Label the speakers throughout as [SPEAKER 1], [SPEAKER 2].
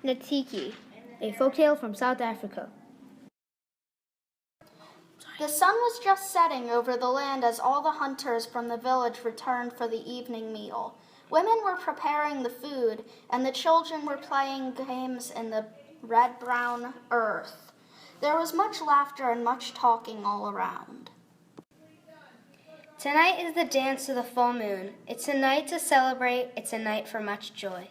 [SPEAKER 1] Natiki, a folktale from South Africa.
[SPEAKER 2] The sun was just setting over the land as all the hunters from the village returned for the evening meal. Women were preparing the food, and the children were playing games in the red-brown earth. There was much laughter and much talking all around.
[SPEAKER 1] Tonight is the dance of the full moon. It's a night to celebrate. It's a night for much joy.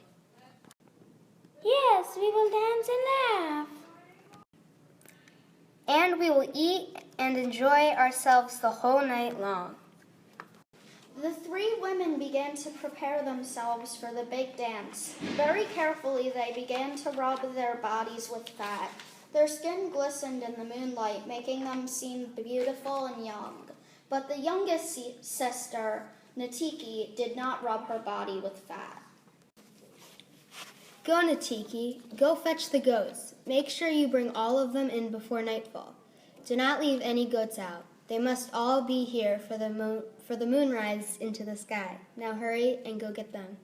[SPEAKER 3] Yes, we will dance and laugh.
[SPEAKER 1] And we will eat and enjoy ourselves the whole night long.
[SPEAKER 2] The three women began to prepare themselves for the big dance. Very carefully, they began to rub their bodies with fat. Their skin glistened in the moonlight, making them seem beautiful and young. But the youngest sister, Natiki, did not rub her body with fat.
[SPEAKER 1] Go, Natiki. Go fetch the goats. Make sure you bring all of them in before nightfall. Do not leave any goats out. They must all be here for the moonrise into the sky. Now hurry and go get them.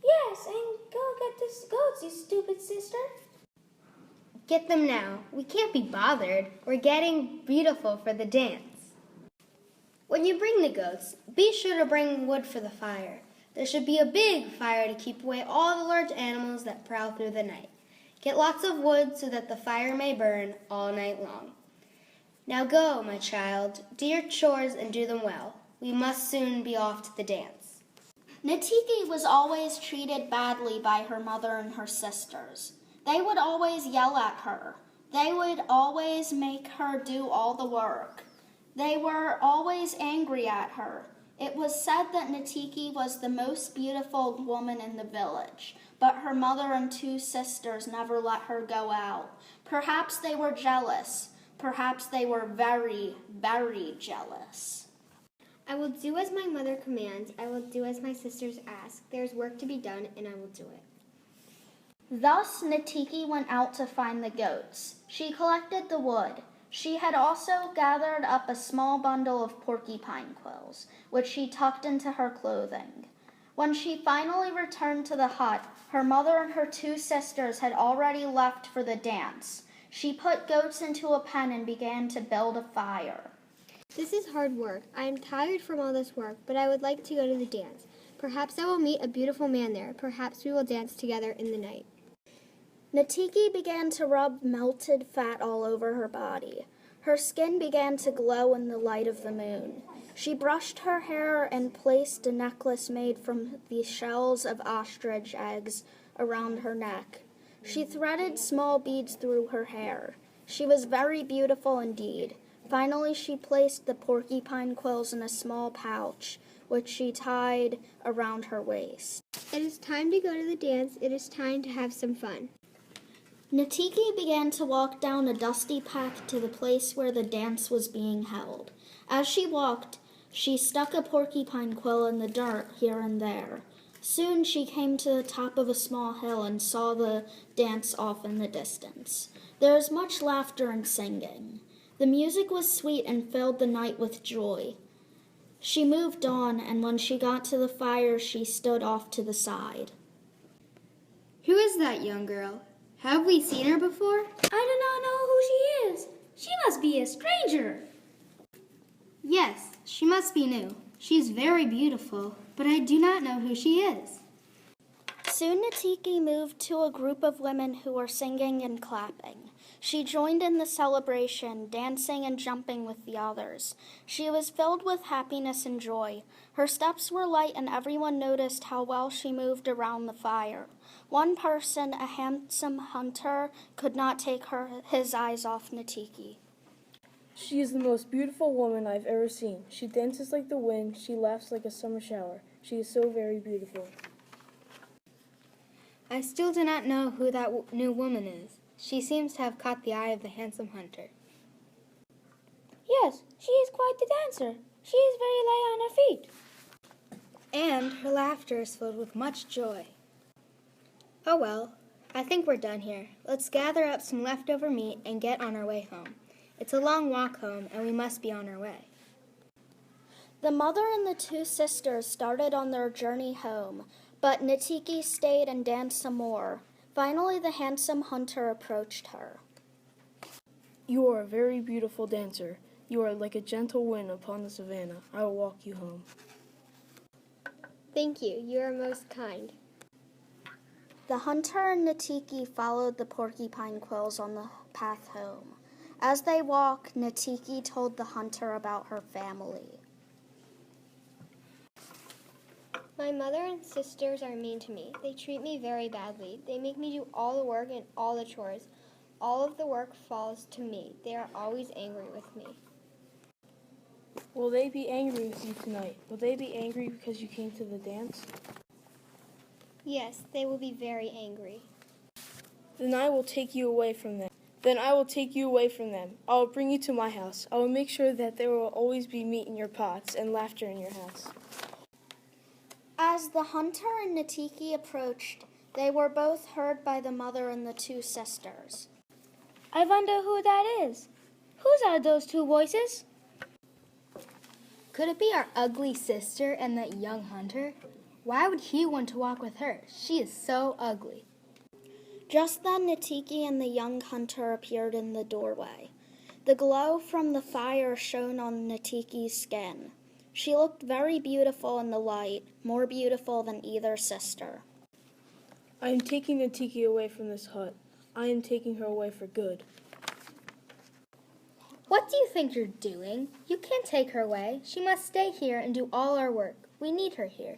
[SPEAKER 3] Yes, and go get the goats, you stupid sister.
[SPEAKER 1] Get them now. We can't be bothered. We're getting beautiful for the dance. When you bring the goats, be sure to bring wood for the fire. There should be a big fire to keep away all the large animals that prowl through the night. Get lots of wood so that the fire may burn all night long. Now go, my child, do your chores and do them well. We must soon be off to the dance.
[SPEAKER 2] Natiki was always treated badly by her mother and her sisters. They would always yell at her. They would always make her do all the work. They were always angry at her. It was said that Natiki was the most beautiful woman in the village, but her mother and two sisters never let her go out. Perhaps they were jealous. Perhaps they were very, very jealous.
[SPEAKER 4] I will do as my mother commands. I will do as my sisters ask. There is work to be done, and I will do it.
[SPEAKER 2] Thus, Natiki went out to find the goats. She collected the wood. She had also gathered up a small bundle of porcupine quills, which she tucked into her clothing. When she finally returned to the hut, her mother and her two sisters had already left for the dance. She put goats into a pen and began to build a fire.
[SPEAKER 4] This is hard work. I am tired from all this work, but I would like to go to the dance. Perhaps I will meet a beautiful man there. Perhaps we will dance together in the night.
[SPEAKER 2] Natiki began to rub melted fat all over her body. Her skin began to glow in the light of the moon. She brushed her hair and placed a necklace made from the shells of ostrich eggs around her neck. She threaded small beads through her hair. She was very beautiful indeed. Finally, she placed the porcupine quills in a small pouch, which she tied around her waist.
[SPEAKER 4] It is time to go to the dance. It is time to have some fun.
[SPEAKER 2] Natiki began to walk down a dusty path to the place where the dance was being held. As she walked, she stuck a porcupine quill in the dirt here and there. Soon she came to the top of a small hill and saw the dance off in the distance. There was much laughter and singing. The music was sweet and filled the night with joy. She moved on, and when she got to the fire, she stood off to the side.
[SPEAKER 1] Who is that young girl? Have we seen her before?
[SPEAKER 3] I do not know who she is. She must be a stranger.
[SPEAKER 1] Yes, she must be new. She is very beautiful, but I do not know who she is.
[SPEAKER 2] Soon Natiki moved to a group of women who were singing and clapping. She joined in the celebration, dancing and jumping with the others. She was filled with happiness and joy. Her steps were light, and everyone noticed how well she moved around the fire. One person, a handsome hunter, could not take his eyes off Natiki.
[SPEAKER 5] She is the most beautiful woman I've ever seen. She dances like the wind. She laughs like a summer shower. She is so very beautiful.
[SPEAKER 1] I still do not know who that new woman is. She seems to have caught the eye of the handsome hunter.
[SPEAKER 3] Yes, she is quite the dancer. She is very light on her feet.
[SPEAKER 1] And her laughter is filled with much joy. Oh well, I think we're done here. Let's gather up some leftover meat and get on our way home. It's a long walk home, and we must be on our way.
[SPEAKER 2] The mother and the two sisters started on their journey home, but Natiki stayed and danced some more. Finally, the handsome hunter approached her.
[SPEAKER 5] You are a very beautiful dancer. You are like a gentle wind upon the savannah. I will walk you home.
[SPEAKER 4] Thank you. You are most kind.
[SPEAKER 2] The hunter and Natiki followed the porcupine quills on the path home. As they walked, Natiki told the hunter about her family.
[SPEAKER 4] My mother and sisters are mean to me. They treat me very badly. They make me do all the work and all the chores. All of the work falls to me. They are always angry with me.
[SPEAKER 5] Will they be angry with you tonight? Will they be angry because you came to the dance?
[SPEAKER 4] Yes, they will be very angry.
[SPEAKER 5] Then I will take you away from them. I will bring you to my house. I will make sure that there will always be meat in your pots and laughter in your house.
[SPEAKER 2] As the hunter and Natiki approached, they were both heard by the mother and the two sisters.
[SPEAKER 3] I wonder who that is. Whose are those two voices?
[SPEAKER 1] Could it be our ugly sister and that young hunter? Why would he want to walk with her? She is so ugly.
[SPEAKER 2] Just then, Natiki and the young hunter appeared in the doorway. The glow from the fire shone on Natiki's skin. She looked very beautiful in the light, more beautiful than either sister.
[SPEAKER 5] I am taking Natiki away from this hut. I am taking her away for good.
[SPEAKER 1] What do you think you're doing? You can't take her away. She must stay here and do all our work. We need her here.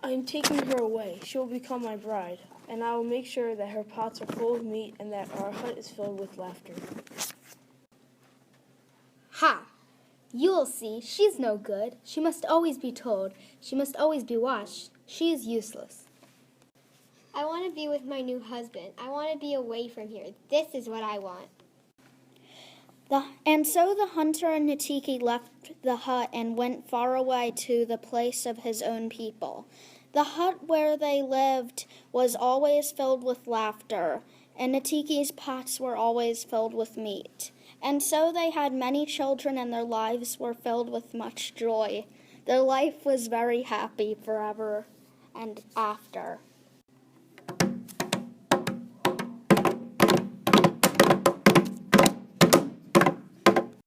[SPEAKER 5] I am taking her away. She will become my bride, and I will make sure that her pots are full of meat and that our hut is filled with laughter.
[SPEAKER 1] Ha! You will see. She's no good. She must always be told. She must always be watched. She is useless.
[SPEAKER 4] I want to be with my new husband. I want to be away from here. This is what I want.
[SPEAKER 2] And so the hunter and Natiki left the hut and went far away to the place of his own people. The hut where they lived was always filled with laughter, and Natiki's pots were always filled with meat. And so they had many children, and their lives were filled with much joy. Their life was very happy forever and after.